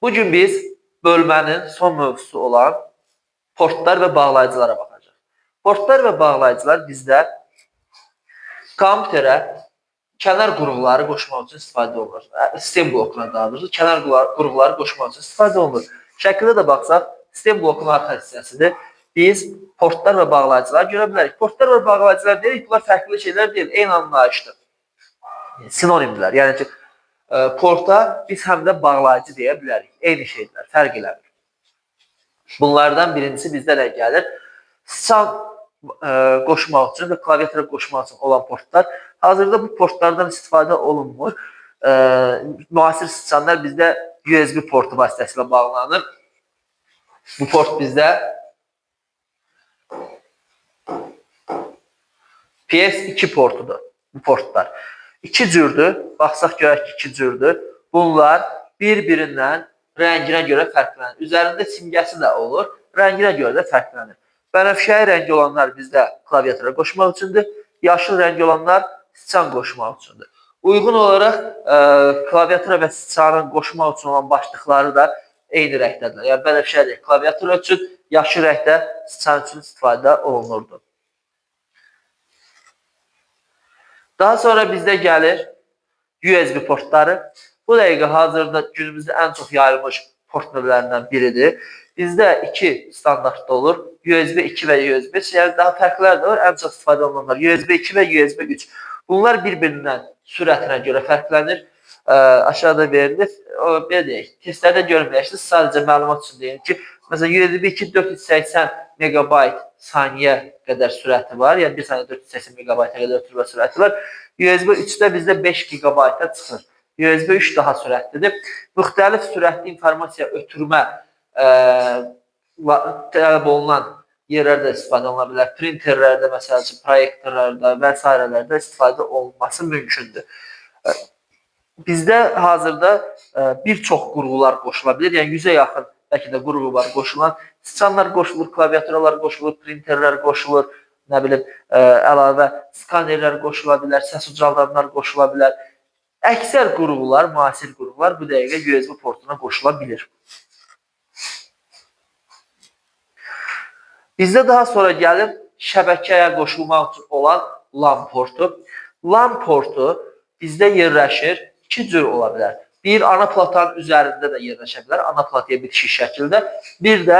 Bugün biz bölmənin son mövzusu olan portlar və bağlayıcılara baxacağıq. Portlar və bağlayıcılar bizdə kompüterə kənar qurğuları qoşmaq üçün istifadə olunur. Sistem blokuna daha doğrusu kənar qurğuları qoşmaq üçün istifadə olunur. Şəkildə də baxsaq, sistem blokunun arxa hissəsidir. Biz portlar və bağlayıcılar görə bilərik. Portlar və bağlayıcılar deyirik, bunlar fərqli şeylər deyil, eyni anlayışdır. Sinonimdirlər. Yəni ki, porta biz həm də bağlayıcı deyə bilərik. Eyni şeydirlər, fərq eləmir. Bunlardan birincisi bizdə də gəlir. Sıçan qoşmaq üçün və klaviatura qoşmaq üçün olan portlar. Hazırda bu portlardan istifadə olunmur. Müasir sıçanlar bizdə USB portu vasitəsilə bağlanır. Bu port bizdə PS2 portudur. Bu portlar. İki cürdür. Baxsaq görək ki, iki cürdür. Bunlar bir-birindən rənginə görə fərqlənir. Üzərində simgəsi də olur. Rənginə görə də fərqlənir. Bənövşəyi rəngi olanlar bizdə klaviatura qoşmaq üçündür. Yaşıl rəngi olanlar sıçan qoşmaq üçündür. Uyğun olaraq klaviatura və sıçanın qoşmaq üçün olan başlıqları da eyni rəngdədirlər. Yəni bənövşəyi klaviatura üçün, yaşıl rəngdə sıçan üçün istifadə olunurdu. Daha sonra bizdə gəlir USB portları. Bu dəqiqə hazırda günümüzdə ən çox yayılmış port növlərindən biridir. Bizdə iki standartda olur. USB 2 və USB 3. Yəni daha fərqlər də var. Ən çox istifadə olunanlar USB 2 və USB 3. Bunlar bir-birindən sürətinə görə fərqlənir. Aşağıda verilir. Belə deyək, testlərdə görməyəksiniz. Sadəcə məlumat üçün deyim ki, məsələn USB 2 480 MB saniyə qədər sürəti var. Yəni 1 saniyə 480 MB-a qədər ötürmə sürəti var. USB 3-də bizdə 5 GB-a çıxır. USB 3 daha sürətlidir. Müxtəlif sürətli informasiya ötürmə tələb olunan yerlərdə istifadə oluna bilər. Printerlərdə, məsəl üçün, proyektorlarda və s. istifadə olunması mümkündür. Bizdə hazırda bir çox qurğular qoşula bilir. Yəni 100-ə yaxın bəlkə də qurğu var qoşulan. Sıçanlar qoşulur, klaviaturalar qoşulur, printerlər qoşulur, nə bilim, əlavə skanerlər qoşula bilər, səs ucaldanlar qoşula bilər. Əksər qurğular, müasir qurğular bu dəqiqə USB portuna qoşula bilir. Bizdə daha sonra gəlir şəbəkəyə qoşulmaq üçün olan LAN portu. LAN portu bizdə yerləşir, iki cür ola bilər. Bir, ana platanın üzərində də yerləşə bilər, ana plataya bitişik şəkildə. Bir də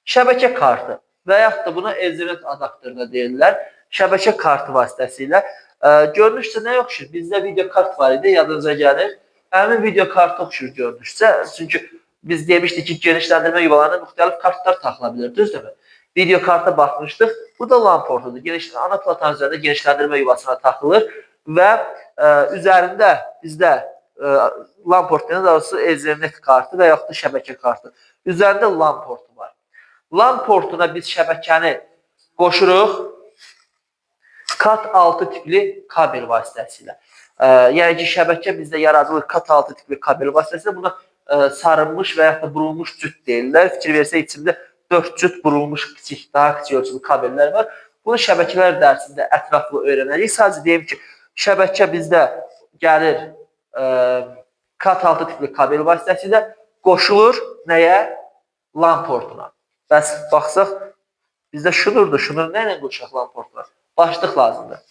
şəbəkə kartı və yaxud da buna Ethernet adaptörünə deyirlər. Şəbəkə kartı vasitəsilə. Görünüşcə nə oxşur? Bizdə video kart var idi, yadınıza gəlir. Həmin video kartı oxşur görünüşcə. Çünki biz demişdik ki, genişləndirmə yuvalarına müxtəlif kartlar taxıla bilir, düzdürmü? Video karta baxmışdıq. Bu da LAN portudur. Ana platan üzərində genişləndirmə yuvasına taxılır və üzərində bizdə LAN portunun daha doğrusu Ethernet kartı və yaxud da şəbəkə kartı. Üzərində LAN portu var. LAN portuna biz şəbəkəni qoşuruq Cat6 tipli kabel vasitəsilə. Yəni ki, şəbəkə bizdə yaradılır Cat6 tipli kabel vasitəsilə. Buna sarınmış və yaxud da burulmuş cüt deyirlər. Fikir versə içində 4 cüt burulmuş kiçik, daha kiçik ölçülü kabellər var. Bunu şəbəkələr dərsində ətraflı öyrənəcəyik. Sadəcə deyim ki, şəbəkə bizdə gəlir Cat6 tipli kabel vasitəsilə qoşulur nəyə? LAN portuna. Bəs baxsaq, bizdə şunurdur. Şunur nə ilə qoşulaq LAN portuna? Başlıq lazımdır.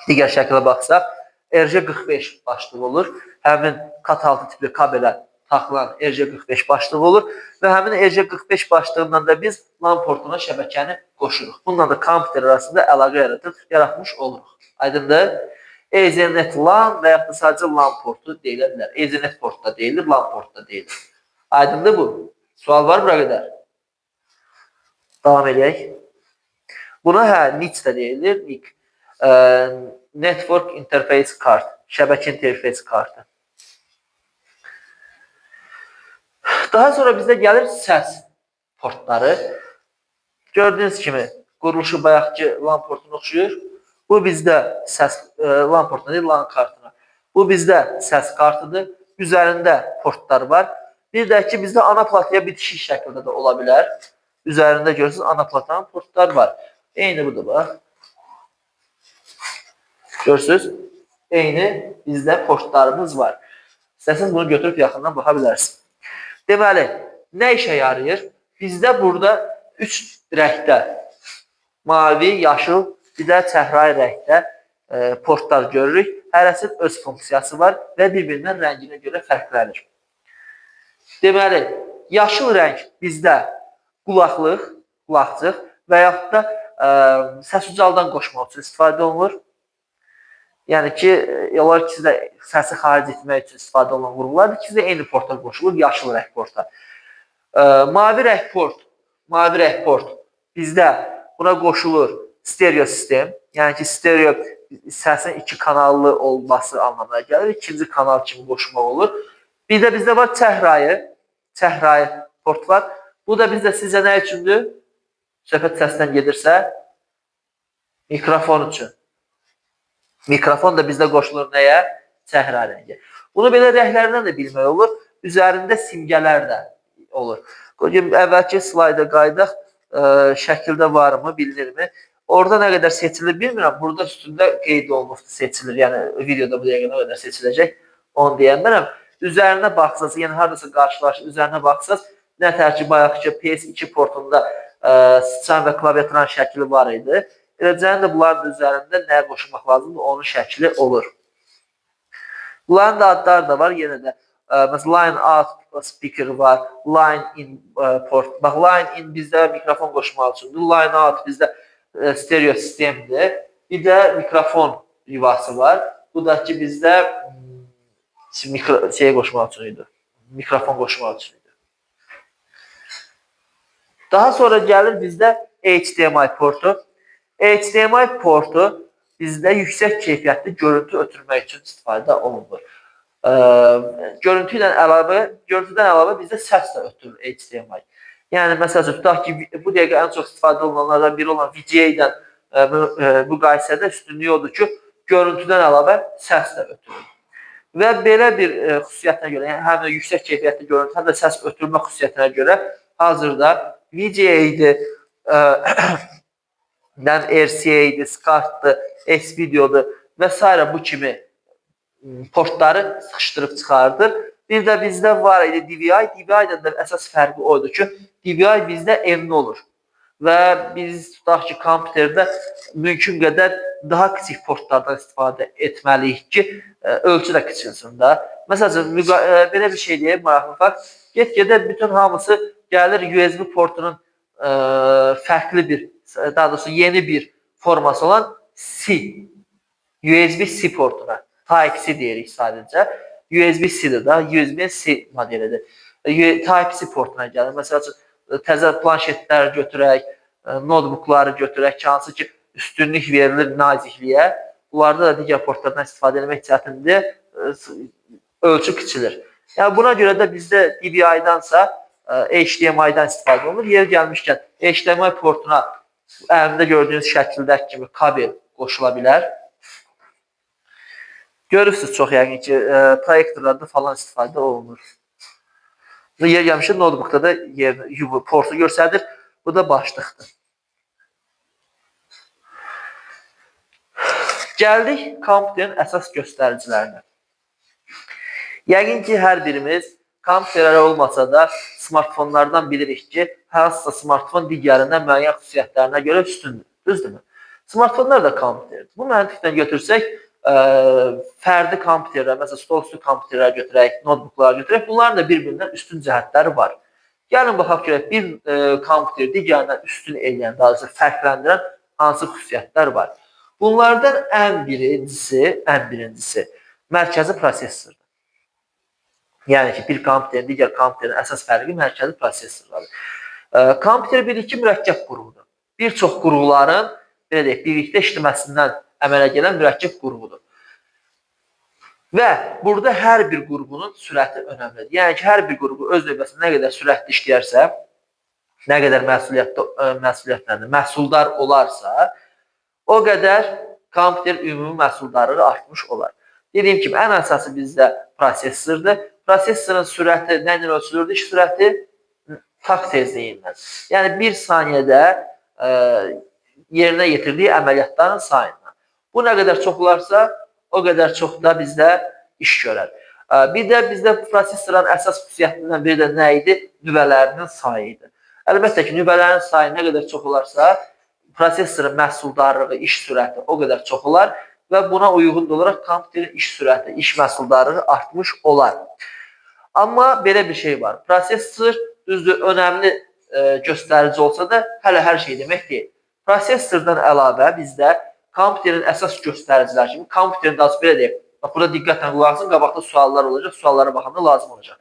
Digər şəkildə baxsaq, RJ45 başlığı olur. Həmin Cat6 tipli kabelə taxılan RJ45 başlığı olur və həmin RJ45 başlığından da biz LAN portuna şəbəkəni qoşuruq. Bununla da kompüter arasında əlaqə yaratmış oluruq. Aydındır? Ethernet LAN və yaxud da sadəcə LAN portu deyilə bilər. Ethernet portda deyilir, LAN portda deyilir. Aydındır bu? Sual var bura qədər? Davam edək. Buna NIC də deyilir. NIC. Network Interface Card. Şəbəkə interfeys kartı. Daha sonra bizdə gəlir səs portları. Gördüyünüz kimi quruluşu bayaqki LAN portuna oxşuyur. Bu bizdə səs LAN portuna deyil, LAN kartına. Bu bizdə səs kartıdır. Üzərində portlar var. Bir də ki, bizdə ana plataya bitişik şəkildə də ola bilər. Üzərində görürsünüz, ana platanın portlar var. Eyni budur, bax. Görürsünüz, eyni bizdə portlarımız var. İstəsəniz bunu götürüb yaxından baxa bilərsiniz. Deməli, nə işə yarayır? Bizdə burada 3 rəngdə mavi, yaşıl, bir də çəhrayı rəngdə portlar görürük. Hərəsinin öz funksiyası var və bir-birindən rənginə görə fərqlənir. Deməli, yaşıl rəng bizdə qulaqcıq və yaxud da səs ucaldan qoşmaq üçün istifadə olunur. Yəni ki, olar ki, sizdə səsi xaric etmək üçün istifadə olunan qurğulardır ki, sizdə eyni porta qoşulur, yaşıl rəng porta. Mavi rəng port bizdə buna qoşulur stereo sistem. Yəni ki, stereo səsin 2 kanallı olması anlamına gəlir. İkinci kanal kimi qoşmaq olur. Bir də bizdə var çəhrayı port var. Bu da bizdə sizcə nə üçündür? Söhbət səsdən gedirsə, mikrofon üçün. Mikrofon da bizdə qoşulur nəyə? Çəhrayı rəngi. Bunu belə rənglərindən də bilmək olur. Üzərində simgələr də olur. Əvvəlki slayda qaydaq şəkildə varmı, bilinirmi? Orada nə qədər seçilir bilmirəm. Burada üstündə qeyd olunubdur, seçilir. Yəni videoda bu dəqiqə nə qədər seçiləcək, onu deyənlərəm. Üzərinə baxsaz, yəni haradasa qarşılaşır, üzərinə baxsaz, nətər ki, bayaqki PS2 portunda sıçan və klaviaturanın şəkli var idi. Eləcəyin də bunların üzərində nəyə qoşulmaq lazımdır, onun şəkli olur. Bunların da adları da var, yenə də. Məsələn, line out speaker var, line in port. Bax, line in bizdə mikrofon qoşmaq üçündür. Line out bizdə stereo sistemdir. Bir də mikrofon yuvası var. Bu da ki, bizdə qoşmaq üçün idi. Mikrofon qoşmaq üçün idi. Daha sonra gəlir bizdə HDMI portu. HDMI portu bizdə yüksək keyfiyyətli görüntü ötürmək üçün istifadə olunur. Görüntüdən əlavə bizdə səs də ötürür HDMI. Yəni, məsələn, tutaq ki, bu dəqiqə ən çox istifadə olunanlardan biri olan VGA-dən müqayisədə üstünlüyü odur ki, görüntüdən əlavə səs də ötürür. Və belə bir xüsusiyyətinə görə, yəni həm də yüksək keyfiyyətli görüntü, həm də səs ötürmə xüsusiyyətinə görə hazırda VGA-dir, RCA-dir, SCART-dır, S-Videodur və s. bu kimi portları sıxışdırıb çıxardır. Bir də bizdə var idi DVI. DVI-dən də əsas fərqi oydur ki, DVI bizdə enli olur. Və biz tutaq ki, kompüterdə mümkün qədər daha kiçik portlardan istifadə etməliyik ki, ölçü də kiçilsin də. Məsələn, belə bir şey deyək, maraqlı fakt. Get-gedə bütün hamısı gəlir USB portunun fərqli bir, daha doğrusu yeni bir forması olan USB-C portuna. Type-C deyirik sadəcə. USB-C-dir da, USB-C modelidir. Type-C portuna gəlir. Məsələn, təzə planşetləri götürək, notebookları götürək, hansı ki, üstünlük verilir nazikliyə. Bunlarda da digər portlardan istifadə etmək çətindir, ölçü kiçilir. Yəni, buna görə də bizdə DVI-dansa HDMI-dan istifadə olunur. Yer gəlmişkən, HDMI portuna əlimdə gördüyünüz şəkildəki kimi kabel qoşula bilər. Görürsünüz çox yəqin ki, proyektorlarda falan istifadə olunur. Yer gəlmişkən, notebookda da portu göstərir. Bu da başlıqdır. Gəldik kompüterin əsas göstəricilərinə. Yəqin ki, hər birimiz kompüterlər olmasa da smartfonlardan bilirik ki, hansısa smartfon digərindən müəyyən xüsusiyyətlərinə görə üstündür. Düzdürmü? Smartfonlar da kompüterdir. Bu məntiqdən götürsək, fərdi kompüterlər, məsələn, stolüstü kompüterlər götürək, notebooklar götürək, bunların da bir-birindən üstün cəhətləri var. Gəlin baxaq görək, bir kompüter digərindən üstün eləyən, daha doğrusu fərqləndirən hansı xüsusiyyətlər var. Bunlardan ən birincisi mərkəzi prosesordur. Yəni ki, bir kompüterin digər kompüterin əsas fərqi mərkəzi prosesorlardır. Kompüter bir-iki mürəkkəb qurğudur. Bir çox qurğuların birlikdə işləməsindən əmələ gələn mürəkkəb qurğudur. Və burada hər bir qurğunun sürəti önəmlidir. Yəni ki, hər bir qurğu öz növbəsində nə qədər sürətli işləyərsə, nə qədər məhsuldar olarsa, o qədər kompüter ümumi məhsuldarlığı artmış olar. Dediyim kimi, ən əsası bizdə prosesordur. Prosesorun sürəti nə ilə ölçülürdür? İş sürəti takt tezliyindən. Yəni, bir saniyədə yerinə yetirdiyi əməliyyatların sayından. Bu nə qədər çox olarsa, o qədər çox da bizdə iş görər. Bir də bizdə prosesorun əsas xüsusiyyətindən biri də nə idi? Nüvələrinin sayı idi. Əlbəttə ki, nüvələrin sayı nə qədər çox olarsa, prosesorun məhsuldarlığı, iş sürəti o qədər çox olar və buna uyğun olaraq kompüterin iş sürəti, iş məhsuldarlığı artmış olar. Amma belə bir şey var. Prosesor düzdür, önəmli göstərici olsa da hələ hər şey demək deyil. Prosesordan əlavə bizdə kompüterin əsas göstəricilər kimi, kompüterin daha belə deyək, bax, burada diqqətlə qulaq asın, qabaqda suallar olacaq, suallara baxanda lazım olacaq.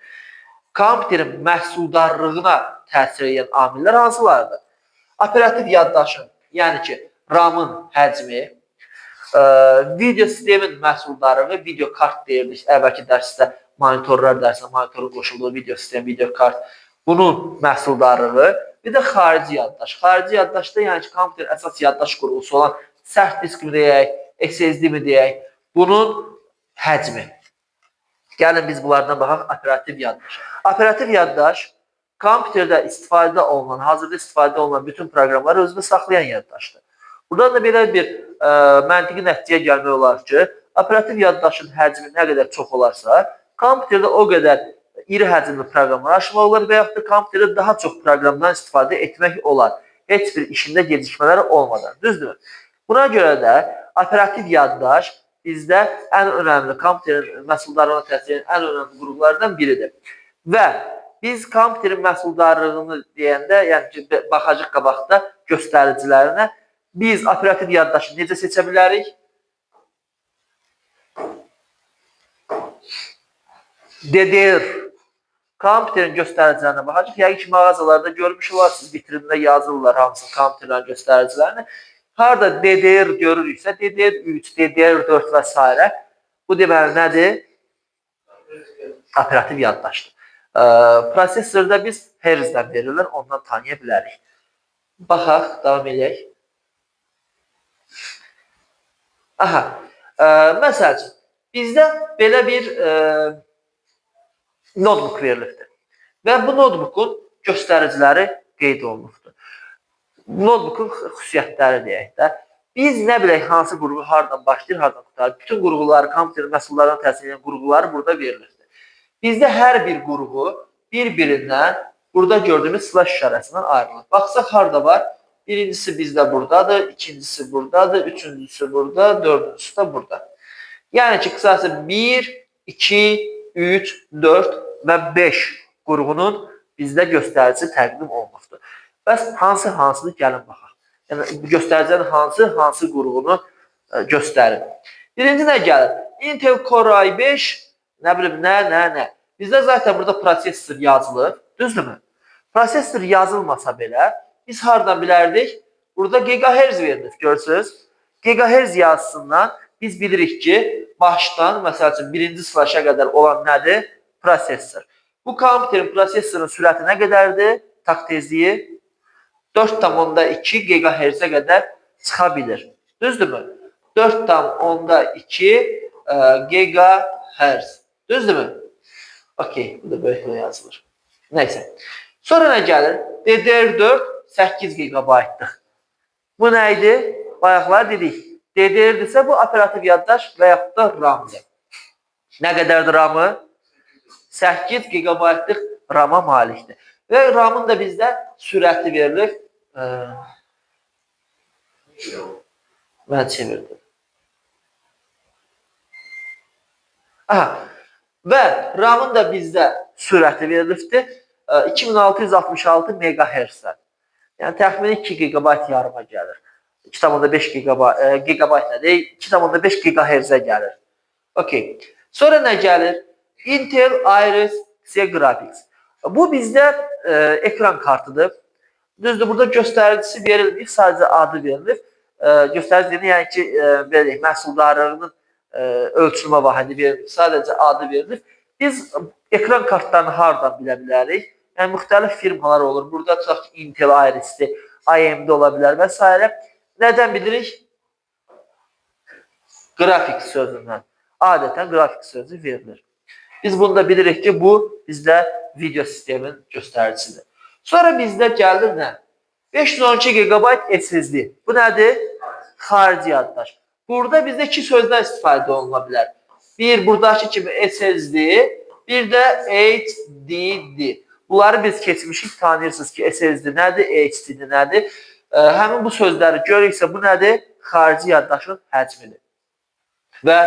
Kompüterin məhsuldarlığına təsir edən amillər hansılardır? Operativ yaddaşın, yəni ki, RAM-ın həcmi, video sistemin məhsuldarlığı, video kart deyirdik, əvvəlki dərsdə monitorlar dərsinə, monitorun qoşulduğu video sistem, video kart, bunun məhsuldarlığı, bir də xarici yaddaş. Xarici yaddaşda, yəni ki, kompüterin əsas yaddaş qurğusu olan sərt disk mi deyək, SSD mi deyək, bunun həcmi. Gəlin biz bunlardan baxaq, operativ yaddaş. Operativ yaddaş, kompüterdə istifadə olunan, hazırda istifadə olunan bütün proqramları özündə saxlayan yaddaşdır. Buradan da belə bir məntiqi nəticəyə gəlmək olar ki, operativ yaddaşın həcmi nə qədər çox olarsa, kompüterdə o qədər iri həcmli proqramlar açmaq olar və yaxud da kompüterdə daha çox proqramdan istifadə etmək olar. Heç bir işində gecikmələr olmadan. Düzdür? Buna görə də operativ yaddaş bizdə ən önəmli kompüterin məhsuldarlığına təsir edən ən önəmli qurğulardan biridir. Və biz kompüterin məhsuldarlığını deyəndə, yəni ki, baxacaq qabaqda göstəricilərinə, biz operativ yaddaşı necə seçə bilərik? DDR. Kompüterin göstəricilərinə baxacaq. Yəqin ki, mağazalarda görmüş olarsınız, vitrində yazırlar hamısı kompüterin göstəricilərini. Harada DDR görürüksə, DDR3, DDR4 və s. Bu deməli nədir? Operativ yaddaşdır. Prosesorda biz herzdən verirlər, ondan tanıya bilərik. Baxaq, davam edək. Aha, məsəl üçün, bizdə belə bir notebook verilibdir. Və bu notebookun göstəriciləri qeyd olunubdur. Notebookun xüsusiyyətləri deyək də. Biz nə bilək, hansı qurğu hardan başlayır, hardan tutar. Bütün qurğuları, kompüterin məhsullarına təsir edən qurğuları burada verilirdir. Bizdə hər bir qurğu bir-birindən burada gördüyümüz slash işarəsindən ayrılır. Baxsaq, harada var? Birincisi bizdə buradadır, ikincisi buradadır, üçüncüsü burada, dördüncüsü də burada. Yəni ki, qısası 1, 2, 3, 4 və 5 qurğunun bizdə göstəricisi təqdim olunubdur. Bəs hansı-hansıdır? Gəlin baxaq. Yəni, göstəricinin hansı qurğunu göstərir. Birinci nə gəlir? Intel Core i5, nə bilim, nə. Bizdə zaten burada prosesor yazılır, düzdürmü? Prosesor yazılmasa belə, biz hardan bilərdik? Burada gigahertz verilir, görürsünüz. Gigahertz yazısından biz bilirik ki, başdan, məsəl üçün, birinci slaşa qədər olan nədir? Prosesor. Bu kompüterin prosesorun sürəti nə qədərdir? Tak tezliyi 4,2 GHz-ə qədər çıxa bilir. Düzdürmü? 4,2 GHz. Düzdürmü? Okey, bu da böyük yazılır. Neyse. Sonra nə gəlir? DDR4 8 GB-dır. Bu nə idi? Bayaqlar dedik. DDR-dirsə bu operativ yaddaş və yaxud da RAM-dır. Nə qədərdir RAM-ı? 8 GB-lıq RAM-a malikdir. Və RAM-ın da bizdə sürəti verilir. Mən çevirdim. Aha. Və RAM-ın da bizdə sürəti verilibdir. 2666 MHz. Yəni təxmini 2 GB yarıma gəlir. 2,5 GB nədir? 2,5 GHz-ə gəlir. Okey. Sonra nə gəlir? Intel Iris Xe Graphics. Bu bizdə ekran kartıdır. Düzdür, burada göstəricisi verilmir, sadəcə adı verilir. Göstərici yəni ki, məhsuldarlığının ölçülmə vahidi verilir, sadəcə adı verilir. Biz ekran kartlarını hardan bilə bilərik? Yəni, müxtəlif firmalar olur. Burada tutaq ki, Intel Iris'dir, AMD ola bilər və s. Nədən bilirik? Grafik sözündən. Adətən grafik sözü verilir. Biz bunu da bilirik ki, bu bizdə video sistemin göstəricisidir. Sonra bizdə gəlir nə? 512 GB SSD. Bu nədir? Xarici yaddaş. Burada bizdə iki sözdən istifadə oluna bilər. Bir buradakı kimi SSD, bir de HDD. Bunları biz keçmişik, tanıyırsınız ki SSD nədir, HDD nədir? Həmin bu sözləri görürsə bu nədir? Xarici yaddaşın həcmidir. Və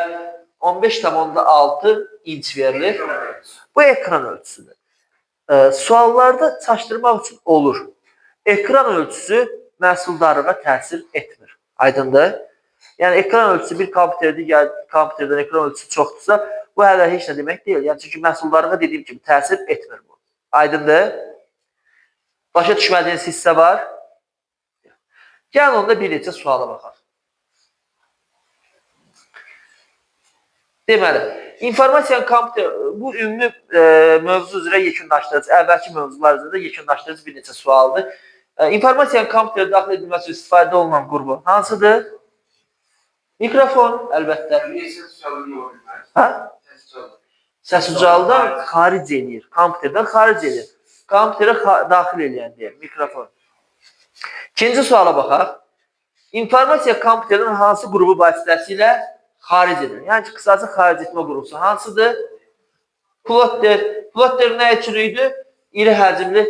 15,6 inç verilir. Bu ekran ölçüsüdür. Suallarda çaşdırmaq üçün olur. Ekran ölçüsü məhsuldarlığa təsir etmir. Aydındır? Yəni ekran ölçüsü bir kompüterdən ekran ölçüsü çoxdursa, bu hələ heç nə demək deyil. Yəni çünki məhsuldarlığa dediyim kimi təsir etmir bu. Aydındır? Başa düşmədiyiniz hissə var? Gəlin onda bir neçə suala baxaq. Deməli, informasiyanın kompüter, bu ümumi mövzu üzrə yekunlaşdırıcı, əvvəlki mövzular üzrə yekunlaşdırıcı bir neçə sualdır. İnformasiyanın kompüterə daxil edilməsi üçün istifadə olunan qrupu hansıdır? Mikrofon, əlbəttə. Hə? Səs ucaldan xaric edir, kompüterdən xaric edir. Kompüterə daxil edən deyək, mikrofon. İkinci suala baxaq. İnformasiya kompüterin hansı qrupu vasitəsilə xaric edilir? Yəni ki, qısası xaric etmə qrupu hansıdır? Plotter. Plotter nə üçün idi? İri həcmli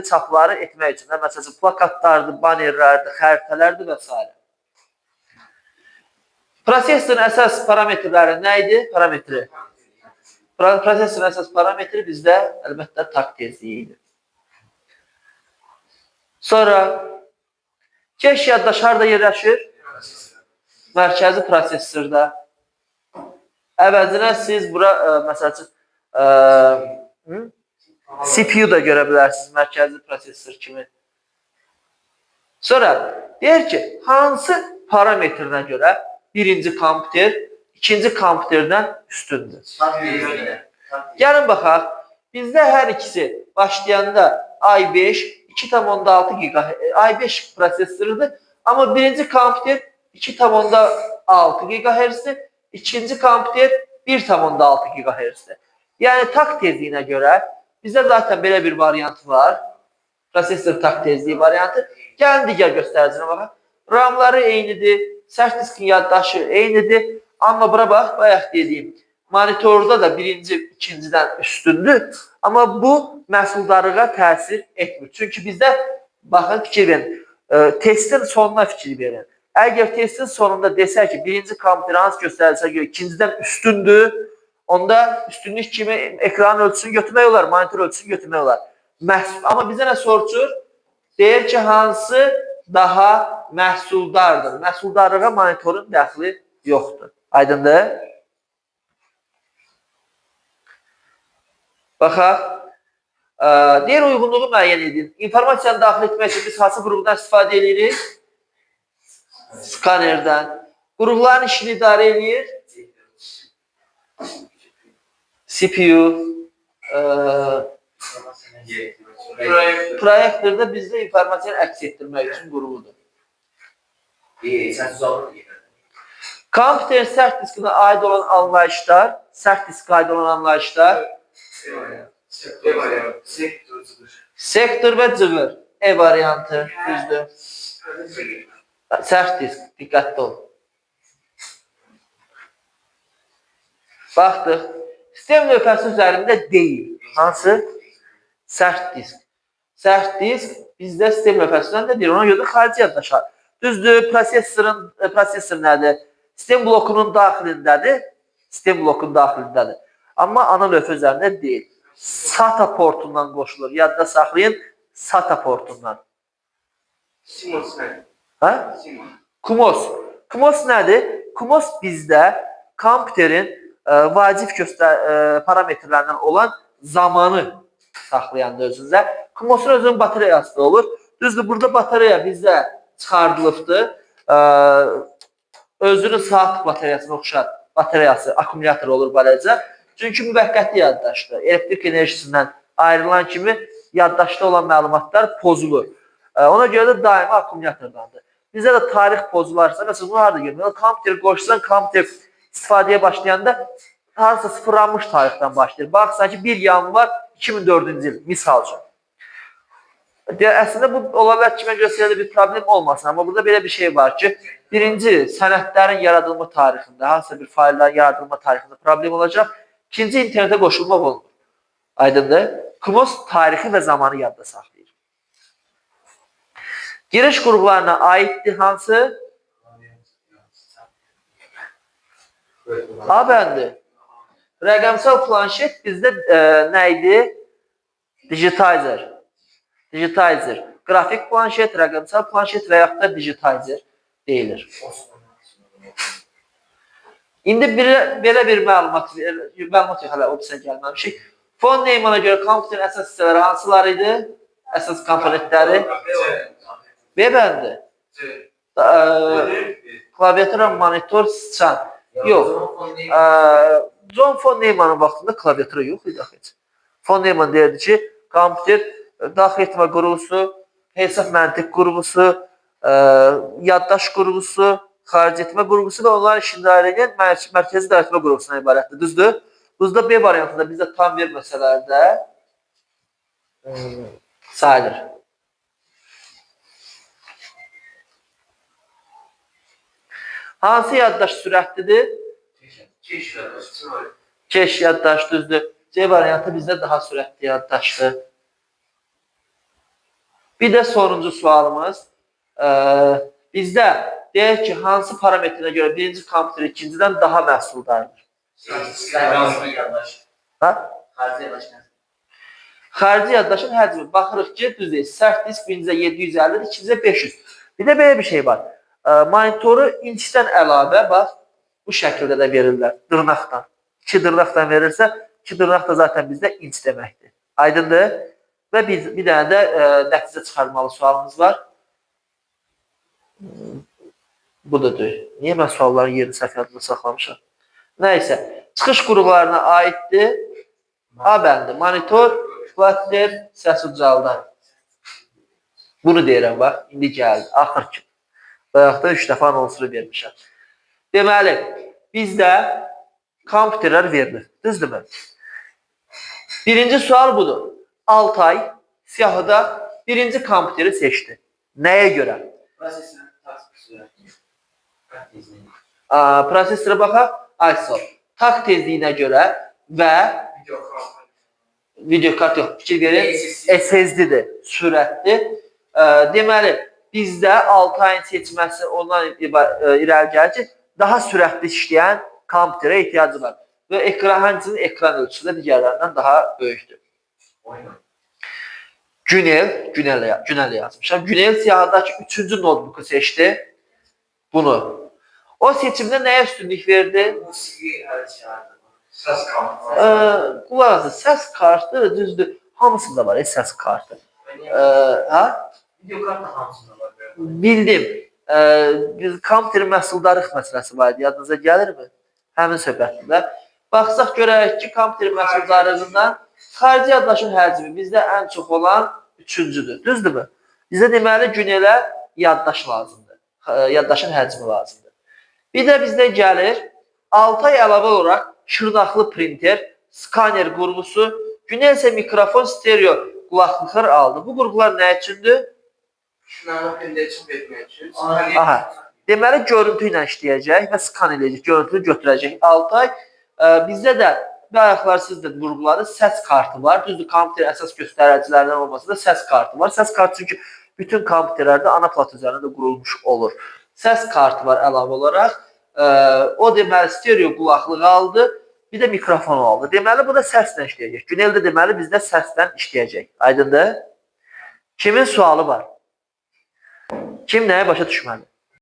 çapları etmək üçün. Məsələn, plakatlardır, banerlərdir, xəritələrdir və s. Prosesorun əsas parametrləri nə idi? Prosesorun əsas parametri bizdə əlbəttə takt tezliyi idi. Sonra keş yaddaş harada yerləşir? Mərkəzi prosesorda. Əvəzinə siz bura, məsəl üçün, CPU da görə bilərsiniz, mərkəzi prosesor kimi. Sonra, deyir ki, hansı parametrinə görə birinci kompüter, ikinci kompüterdən üstündür? Gəlin baxaq, bizdə hər ikisi başlayanda i5, 2,6 GHz, i5 prosesorudur, amma birinci kompüter 2,6 GHz-dir, ikinci kompüter 1,6 GHz-dir. Yəni, takt tezliyinə görə bizdə zaten belə bir variantı var. Prosesor takt tezliyi variantı. Gəlin digər göstəricine baxaq. RAM-ları eynidir, sərt diskin yaddaşı eynidir. Amma bura bax, bayaq dediyim, monitorda da birinci, ikincidən üstündür. Amma bu məhsuldarlığa təsir etmir. Çünki bizdə, baxın, fikir verin, testin sonuna fikir verin. Əgər testin sonunda desək ki, birinci kompüter hansı göstərilsə görə ikincidən üstündür, onda üstünlük kimi ekran ölçüsünü götürmək olar, monitor ölçüsünü götürmək olar. Amma bizə nə soruşur? Deyir ki, hansı daha məhsuldardır? Məhsuldarlığa monitorun dəxli yoxdur. Aydındır? Baxaq. Deyir, uyğunluğu müəyyən edin. İnformasiyanı daxil etmək üçün biz hansı qrupundan istifadə edirik? Skanerdən. Qrupların işini idarə edir. CPU. Proyektorda bizdə informasiyanı əks etdirmək üçün qrupudur. Kompüterin sərt diskinə aid olan anlayışlar, sektor və cığır. E variantı, düzdür. Sərt disk, diqqətli ol. Baxdıq. Sistem lövhəsi üzərində deyil. Hansı? Sərt disk. Sərt disk bizdə sistem lövhəsindən də deyil. Ona görə də xarici yaddaşlar. Düzdür, prosesor nədir? Sistem blokunun daxilindədir. Amma ana lövhə üzərində deyil. SATA portundan qoşulur. Yadda saxlayın, SATA portundan. CMOS. CMOS nədir? CMOS bizdə kompüterin vacib parametrlərindən olan zamanı saxlayandı özünüzə. CMOS-un özünün batareyası da olur. Düzdür, burada batareya bizdə çıxardılıbdır. Özünün saat batareyasına oxşar batareyası, akkumulyator olur beləcə. Çünki müvəqqəti yaddaşdır. Elektrik enerjisindən ayrılan kimi yaddaşda olan məlumatlar pozulur. Ona görə də daima akkumulyatordandır. Bizdə də tarix pozularsa, məsələn, bunu harada görmək? Kompüteri qoşsan, kompüter istifadəyə başlayanda harasa sıfırlanmış tarixdən başlayır. Baxsan ki, bir yanı var, 2004-cü il, misal üçün. Əslində bu ola bilər ki, mən göstərəndə bir problem olmasın, amma burada belə bir şey var ki, birinci, sənədlərin yaradılma tarixində, hansısa bir faillərin yaradılma tarixində problem olacaq. İkinci, internetə qoşulmaq olmur. Aydındır? KMOS tarixi və zamanı yadda saxlayır. Giriş qruplarına aiddir hansı? A bəndi. Rəqəmsal planşet bizdə nə idi? Digitizer. Digitizer. Qrafik planşet, rəqəmsal planşet və yaxud da digitizer deyilir. İndi belə bir məlumat yox, hələ opsiya gəlməmişik. Fon neymana görə kompüterin əsas hissələri hansılar idi? Əsas komponentləri? B bəndi. Klaviatura, monitor, sıçan. Yox. John Fon Neymanın vaxtında klaviatura yox idi. Fon Neyman deyirdi ki, kompüter daxil etmə qurğusu, hesab məntiq qurğusu, yaddaş qurğusu, xaric etmə qurğusu və onların işində ayrılan mərkəzi idarəetmə qurğusundan ibarətdir. Düzdür? Buzda B variantında bizdə tam verməsələr də sayılır. Hansı yaddaş sürətlidir? Keş yaddaş düzdür. C variantı bizdə daha sürətli yaddaşdır. Bir də sonuncu sualımız. Bizdə deyək ki, hansı parametrinə görə birinci kompüter ikincidən daha məhsuldardır? Xarici yaddaşın həcmi. Baxırıq ki, düz deyil. Sərt disk birincə 750, ikincə 500. Bir də belə bir şey var. Monitoru inçdən əlavə, bax, bu şəkildə də verirlər. Dırnaqdan. 2 dırnaqdan verirsə, 2 dırnaq da zaten bizdə inç deməkdir. Aydındır? Və bir dənə də nəticə çıxarmalı sualımız var. Bu da deyil. Niyə mən sualların yerini səhv yadında saxlamışam? Nəysə, çıxış qurğularına aiddir. A bəndi, monitor, platner, səs ucaldan. Bunu deyirəm, bax, indi gəldi, axır ki. Bayaqda 3 dəfə anonsunu vermişəm. Deməli, bizdə kompüterlər verilir. Düzdürmü? Birinci sual budur. Altay siyahıda birinci kompüteri seçdi. Nəyə görə? Prosesorə baxaq. ISO. Tak tezliyinə görə və video kart yox, fikir verin. SSD-dir, sürətli. Deməli, bizdə Altayın seçməsi ondan irəli gəlir ki, daha sürətli işləyən kompüterə ehtiyacı var. Və həmçinin ekran ölçüsü də digərlərindən daha böyükdür. Günel yazmışam. Günel siyahıdakı 3-cü notebooku seçdi. Bunu. O seçimdə nəyə üstünlük verdi? Qulaq asın, səs kartı düzdür. Hamısında var, səs kartı. Video kart da hamısında var. Bildim. Kompüterin məhsuldarlıq məsələsi var idi. Yadınıza gəlirmi? Həmin söhbətində. Baxsaq görək ki, kompüterin məhsuldarlığından xarici yaddaşın həcmi bizdə ən çox olan 3-cüdür. Düzdürmü? Bizdə deməli günelə yaddaş lazımdır. Yaddaşın həcmi lazımdır. Bir də bizdə gəlir 6 ay əlavə olaraq şırnaqlı printer, skaner qurğusu, günel isə mikrofon, stereo qulaqlıqlar aldı. Bu qurğular nə üçündür? Şırnaqlı printer üçün vermək üçün. Aha. Deməli görüntü ilə işləyəcək və skan edəcək, görüntünü götürəcək 6 ay. Bizdə də bayaqlar siz də vurğuladı, səs kartı var. Düzdür, kompüter əsas göstəricilərdən olmasa da səs kartı var. Səs kartı çünki bütün kompüterlərdə ana plat üzərində də qurulmuş olur. Səs kartı var əlavə olaraq. O deməli stereo qulaqlığı aldı, bir də mikrofon aldı. Deməli bu da səslə işləyəcək. Günel də deməli bizdə səslə işləyəcək. Aydındır? Kimin sualı var? Kim nəyə başa düşməli?